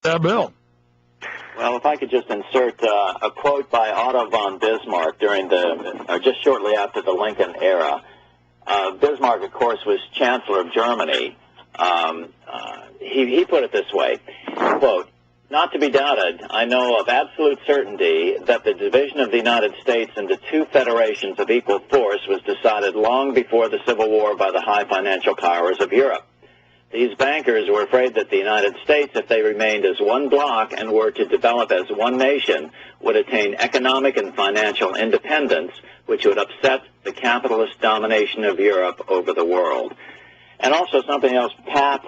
Bill. Well, if I could just insert a quote by Otto von Bismarck during just shortly after the Lincoln era. Bismarck, of course, was Chancellor of Germany. He put it this way, quote, "Not to be doubted, I know of absolute certainty that the division of the United States into two federations of equal force was decided long before the Civil War by the high financial powers of Europe. These bankers were afraid that the United States, if they remained as one bloc and were to develop as one nation, would attain economic and financial independence, which would upset the capitalist domination of Europe over the world." And also something else Pat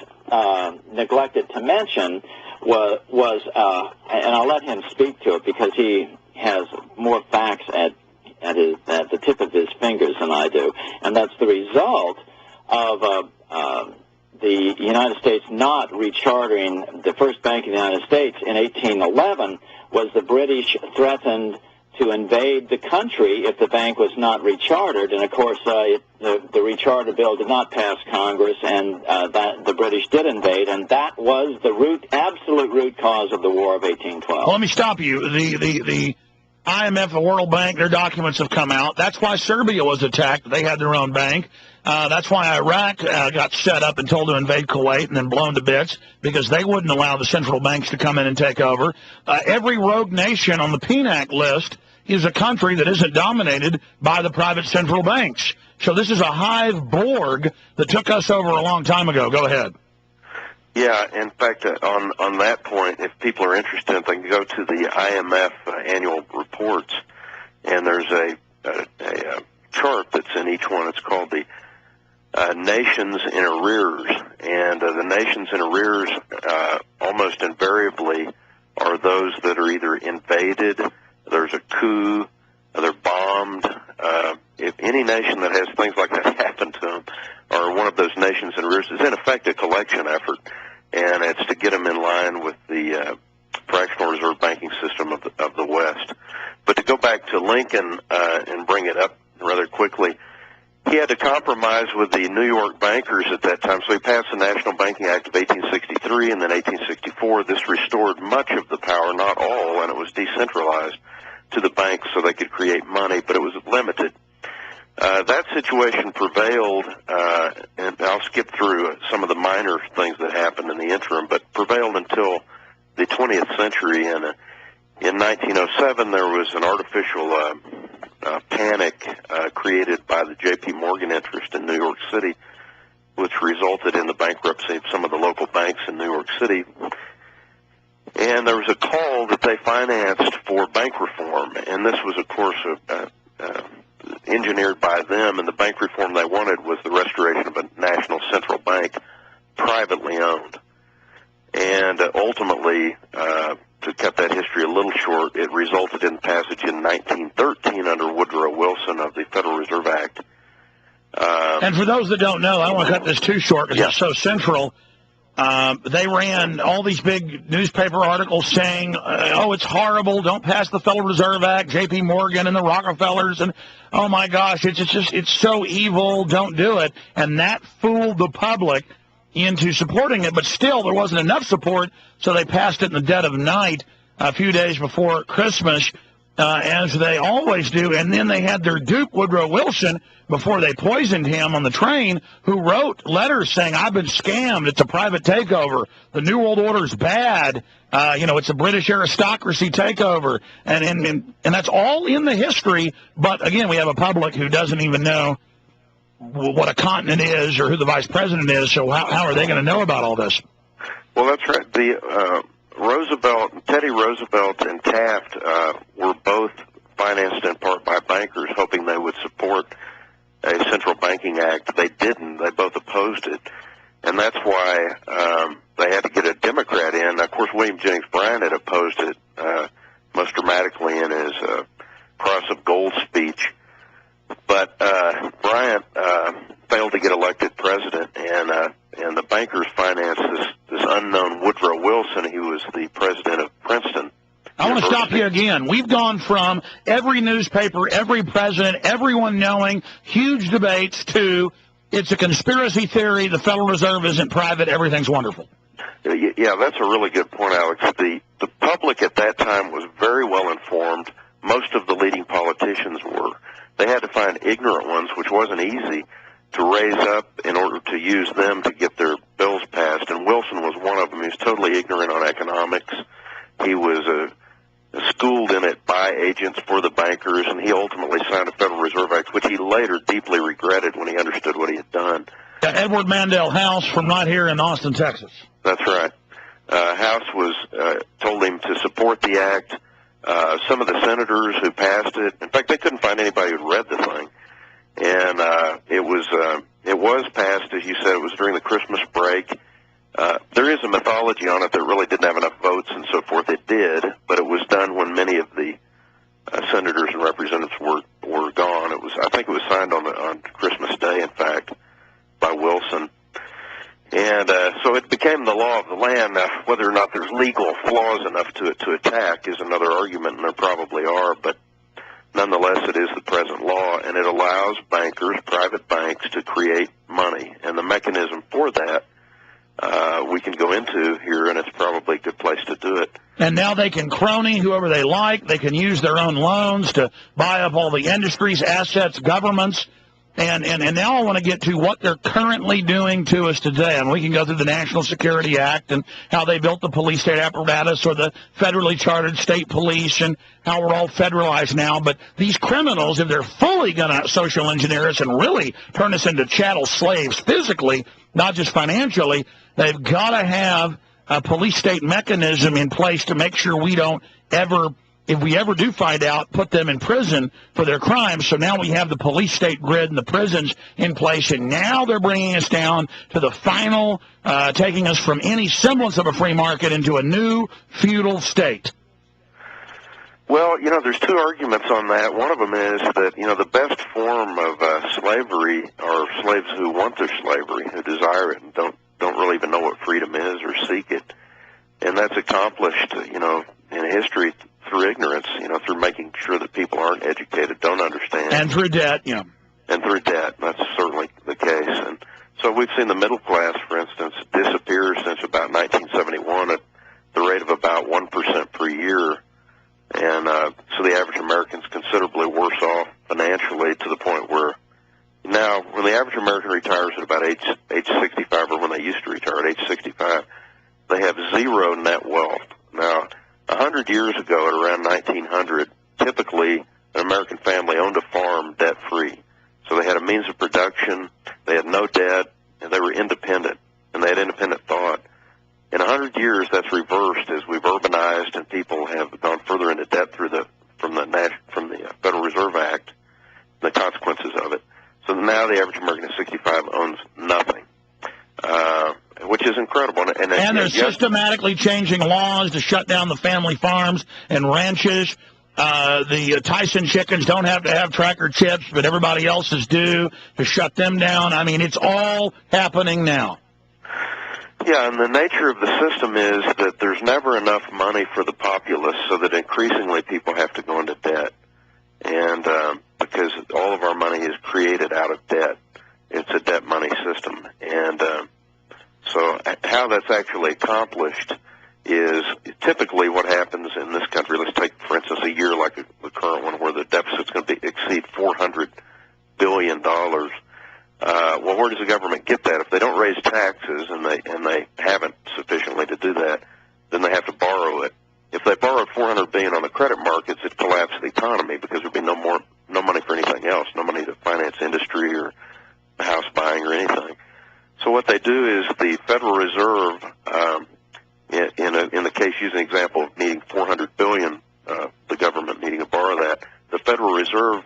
neglected to mention was and I'll let him speak to it because he has more facts at the tip of his fingers than I do, and that's the result of the United States not rechartering the first bank in the United States in 1811 was the British threatened to invade the country if the bank was not rechartered. And, of course, the recharter bill did not pass Congress, and that the British did invade, and that was the absolute root cause of the War of 1812. Well, let me stop you. The IMF, the World Bank, their documents have come out. That's why Serbia was attacked. They had their own bank. That's why Iraq got set up and told to invade Kuwait and then blown to bits because they wouldn't allow the central banks to come in and take over. Every rogue nation on the PNAC list is a country that isn't dominated by the private central banks. So this is a hive Borg that took us over a long time ago. Go ahead. Yeah, in fact, on that point, if people are interested, they can go to the IMF annual reports, and there's a chart that's in each one. It's called the nations in arrears, and the nations in arrears almost invariably are those that are either invaded, there's a coup, they're bombed. If any nation that has things like that happen to them, or one of those nations in arrears, is in effect a collection effort, and it's to get them in line with the fractional reserve banking system of the West. But to go back to Lincoln and bring it up rather quickly, he had to compromise with the New York bankers at that time, so he passed the National Banking Act of 1863, and then 1864. This restored much of the power, not all, and it was decentralized to the banks so they could create money, but it was limited. That situation prevailed, and I'll skip through some of the minor things that happened in the interim, but prevailed until the 20th century. And in 1907, there was an artificial panic created by the J.P. Morgan interest in New York City, which resulted in the bankruptcy of some of the local banks in New York City. And there was a call that they financed for bank reform, and this was, of course, engineered by them, and the bank reform they wanted was the restoration of a national central bank, privately owned. And ultimately, to cut that history a little short, it resulted in passage in 1913 under Woodrow Wilson of the Federal Reserve Act. And for those that don't know, I don't want to cut this too short because it's so central. They ran all these big newspaper articles saying, oh, it's horrible, don't pass the Federal Reserve Act, J.P. Morgan and the Rockefellers, and oh my gosh, it's so evil, don't do it. And that fooled the public into supporting it, but still there wasn't enough support, so they passed it in the dead of night a few days before Christmas, as they always do. And then they had their dupe, Woodrow Wilson, before they poisoned him on the train, who wrote letters saying, I've been scammed, it's a private takeover, the New World Order's bad, it's a British aristocracy takeover, and that's all in the history. But again, we have a public who doesn't even know what a continent is or who the vice president is, so how are they going to know about all this? Well, that's right. Teddy Roosevelt and Taft were both financed in part by bankers, hoping they would support a central banking act. They didn't. They both opposed it, and that's why they had to get a Democrat in. Of course, William Jennings Bryan had opposed it most dramatically in his Cross of Gold speech. But Bryant failed to get elected president, and the bankers financed this unknown Woodrow Wilson. He was the president of Princeton. I want to stop you again. We've gone from every newspaper, every president, everyone knowing, huge debates, to it's a conspiracy theory, the Federal Reserve isn't private, everything's wonderful. Yeah, that's a really good point, Alex. The public at that time was very well informed. Most of the leading politicians were. They had to find ignorant ones, which wasn't easy, to raise up in order to use them to get their bills passed. And Wilson was one of them. He was totally ignorant on economics. He was schooled in it by agents for the bankers, and he ultimately signed a Federal Reserve Act, which he later deeply regretted when he understood what he had done. Edward Mandel House from right here in Austin, Texas. That's right. House told him to support the act. Some of the senators who passed it, in fact, they couldn't find anybody who'd read the thing. And it was passed, as you said, it was during the Christmas break. There is a mythology on it that really didn't have enough votes and so forth. It did, but it was done when many of the senators and representatives were gone. I think it was signed on Christmas Day, in fact, by Wilson. And so it became the law of the land. Now, whether or not there's legal flaws enough to it to attack is another argument, and there probably are, but nonetheless, it is the present law, and it allows bankers, private banks, to create money. And the mechanism for that we can go into here, and it's probably a good place to do it. And now they can crony whoever they like. They can use their own loans to buy up all the industries, assets, governments. And now I want to get to what they're currently doing to us today. And we can go through the National Security Act and how they built the police state apparatus or the federally chartered state police and how we're all federalized now. But these criminals, if they're fully going to social engineer us and really turn us into chattel slaves physically, not just financially, they've got to have a police state mechanism in place to make sure we don't ever, if we ever do find out, put them in prison for their crimes. So now we have the police state grid and the prisons in place, and now they're bringing us down to the final, taking us from any semblance of a free market into a new feudal state. Well, there's two arguments on that. One of them is that, the best form of slavery are slaves who want their slavery, who desire it, and don't really even know what freedom is or seek it. And that's accomplished, in history through ignorance, through making sure that people aren't educated, don't understand. And through debt, yeah. And through debt. That's certainly the case. And so we've seen the middle class, for instance, disappear since about 1971 at the rate of about 1% per year. And so the average American's considerably worse off financially to the point where now when the average American retires at about age 65, or when they used to retire at age 65, they have zero net wealth. Now, 100 years ago, at around 1900, typically an American family owned a farm debt-free. So they had a means of production, they had no debt, and they were independent, and they had independent thought. In 100 years, that's reversed as we've urbanized and people have gone further into debt from the Federal Reserve Act, the consequences of it. So now the average American at 65 owns nothing, which is incredible. And they're systematically changing laws to shut down the family farms and ranches. The Tyson chickens don't have to have tracker chips, but everybody else's do, to shut them down. I mean, it's all happening now. Yeah, and the nature of the system is that there's never enough money for the populace, so that increasingly people have to go into debt. And because all of our money is created out of debt. It's a debt money system. And so how that's actually accomplished is typically what happens in this country. Let's take, for instance, a year like the current one where the deficit's going to exceed $400 billion. Well, where does the government get that? If they don't raise taxes, and they haven't sufficiently to do that, then they have to borrow it. If they borrowed $400 billion on the credit markets, it'd collapse the economy because there'd be no money for anything else, no money to finance industry or house buying or anything. So what they do is the Federal Reserve, in the case using the example of needing $400 billion, the government needing to borrow that, the Federal Reserve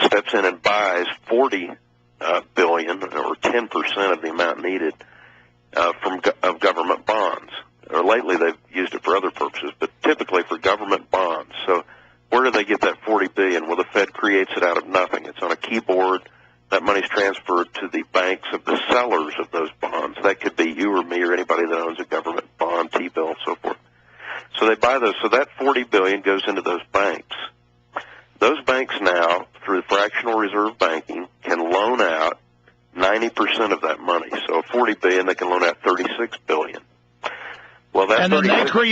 steps in and buys $40 billion, or 10% of the amount needed, of government bonds. Or lately they've used it for other purposes, but typically for government bonds. So where do they get that $40 billion? Well, the Fed creates it out of nothing. It's on a keyboard. That money's transferred to the banks of the sellers of those bonds. That could be you or me or anybody that owns a government bond, T-bill, and so forth. So they buy those. So that $40 billion goes into those banks. Those banks now, through fractional reserve banking, can loan out 90% of that money. So $40 billion, they can loan out $36 billion. Well, that and then they 36